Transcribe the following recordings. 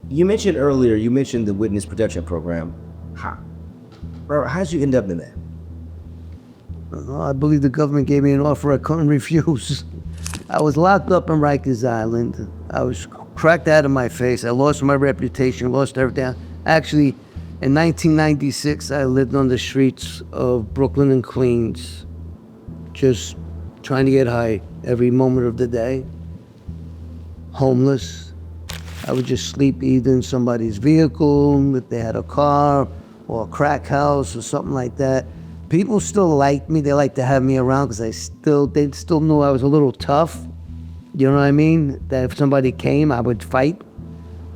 You mentioned earlier, you mentioned the witness protection program. How, bro, how'd you end up in that? I believe the government gave me an offer I couldn't refuse. I was locked up in Rikers Island. I was cracked out of my face. I lost my reputation, lost everything. Actually, in 1996, I lived on the streets of Brooklyn and Queens, just trying to get high every moment of the day. Homeless. I would just sleep either in somebody's vehicle, if they had a car, or a crack house or something like that. People still liked me. They liked to have me around because they still knew I was a little tough. You know what I mean? That if somebody came, I would fight.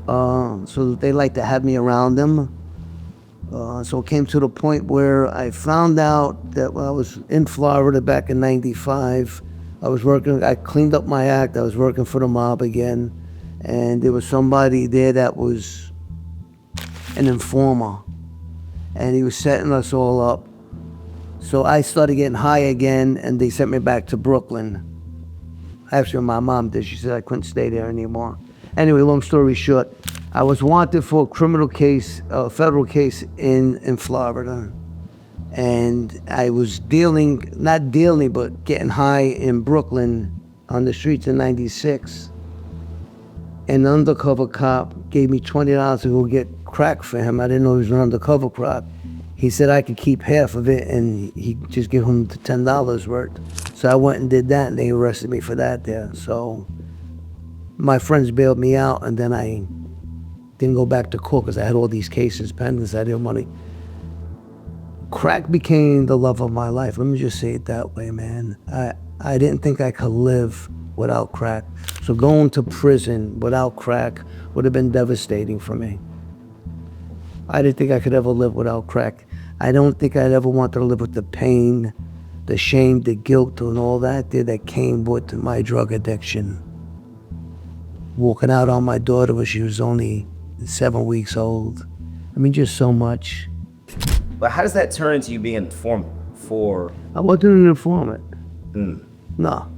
So they liked to have me around them. So it came to the point where I found out that when I was in Florida back in '95, I cleaned up my act. I was working for the mob again. And there was somebody there that was an informer. And he was setting us all up. So I started getting high again, and they sent me back to Brooklyn. Actually, my mom did. She said I couldn't stay there anymore. Anyway, long story short, I was wanted for a criminal case, a federal case in Florida. And I was not dealing, but getting high in Brooklyn on the streets in '96. An undercover cop gave me $20 to go get crack for him. I didn't know he was an undercover cop. He said I could keep half of it, and he just give him the $10 worth. So I went and did that, and they arrested me for that there. So my friends bailed me out, and then I didn't go back to court because I had all these cases pending, so I didn't want to. Crack became the love of my life. Let me just say it that way, man. I didn't think I could live without crack. So going to prison without crack would have been devastating for me. I didn't think I could ever live without crack. I don't think I'd ever want to live with the pain, the shame, the guilt, and all that there that came with my drug addiction. Walking out on my daughter when she was only 7 weeks old. I mean, just so much. But how does that turn into you being an informant for? I wasn't an informant. No.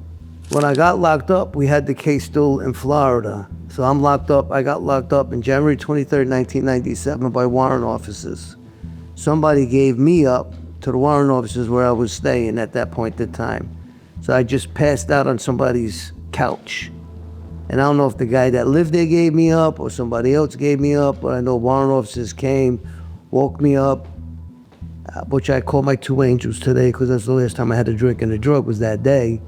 When I got locked up, we had the case still in Florida. So I'm locked up. I got locked up in January 23rd, 1997 by warrant officers. Somebody gave me up to the warrant officers where I was staying at that point in time. So I just passed out on somebody's couch. And I don't know if the guy that lived there gave me up or somebody else gave me up, but I know warrant officers came, woke me up, which I call my two angels today because that's the last time I had a drink and a drug was that day.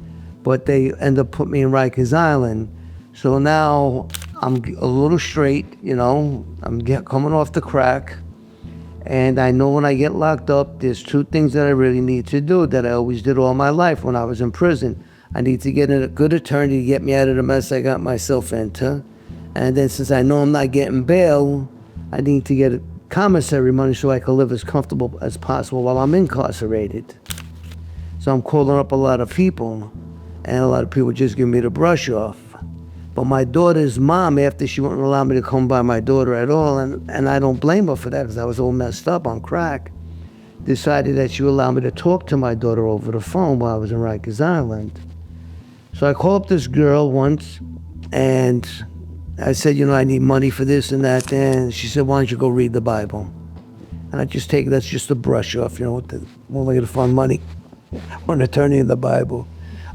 But they end up putting me in Rikers Island. So now I'm a little straight, you know, coming off the crack. And I know when I get locked up, there's two things that I really need to do that I always did all my life when I was in prison. I need to get a good attorney to get me out of the mess I got myself into. And then since I know I'm not getting bail, I need to get commissary money so I can live as comfortable as possible while I'm incarcerated. So I'm calling up a lot of people, and a lot of people just give me the brush off. But my daughter's mom, after she wouldn't allow me to come by my daughter at all, and I don't blame her for that because I was all messed up on crack, decided that she would allow me to talk to my daughter over the phone while I was in Rikers Island. So I called up this girl once, and I said, you know, I need money for this and that. And she said, why don't you go read the Bible? And I just take that's just a brush off, you know, what am I going to find money for an attorney in the Bible?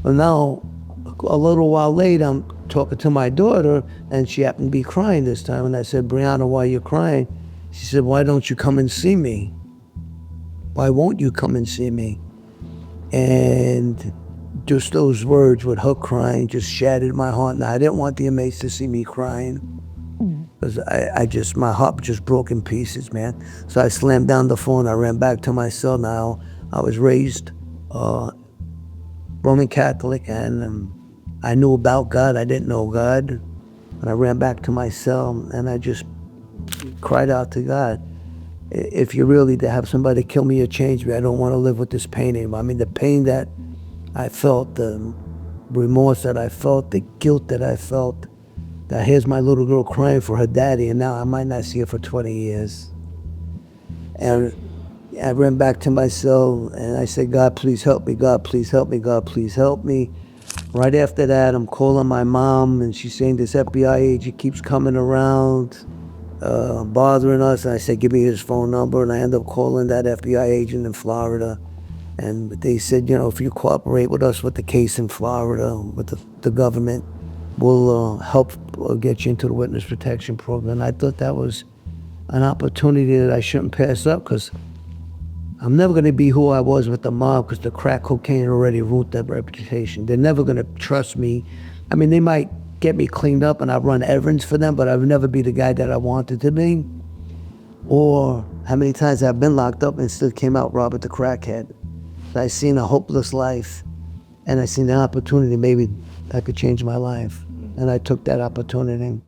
Well, now, a little while later, I'm talking to my daughter, and she happened to be crying this time. And I said, Brianna, why are you crying? She said, why don't you come and see me? Why won't you come and see me? And just those words with her crying just shattered my heart. Now, I didn't want the inmates to see me crying because my heart just broke in pieces, man. So I slammed down the phone. I ran back to my cell. Now, I was raised Roman Catholic, and I knew about God. I didn't know God. And I ran back to my cell, and I just cried out to God. If you're really to have somebody kill me or change me, I don't want to live with this pain anymore. I mean, the pain that I felt, the remorse that I felt, the guilt that I felt, that here's my little girl crying for her daddy, and now I might not see her for 20 years. And I ran back to my cell, and I said, God, please help me. God, please help me. God, please help me. Right after that, I'm calling my mom, and she's saying this FBI agent keeps coming around. bothering us, and I said, give me his phone number, and I ended up calling that FBI agent in Florida, and they said, if you cooperate with us with the case in Florida, with the government, we'll help get you into the witness protection program. And I thought that was an opportunity that I shouldn't pass up, because I'm never going to be who I was with the mob, because the crack cocaine already ruined that reputation. They're never going to trust me. I mean, they might get me cleaned up and I run errands for them, but I would never be the guy that I wanted to be. Or how many times I've been locked up and still came out Robert the crackhead. I seen a hopeless life, and I seen an opportunity maybe I could change my life, and I took that opportunity.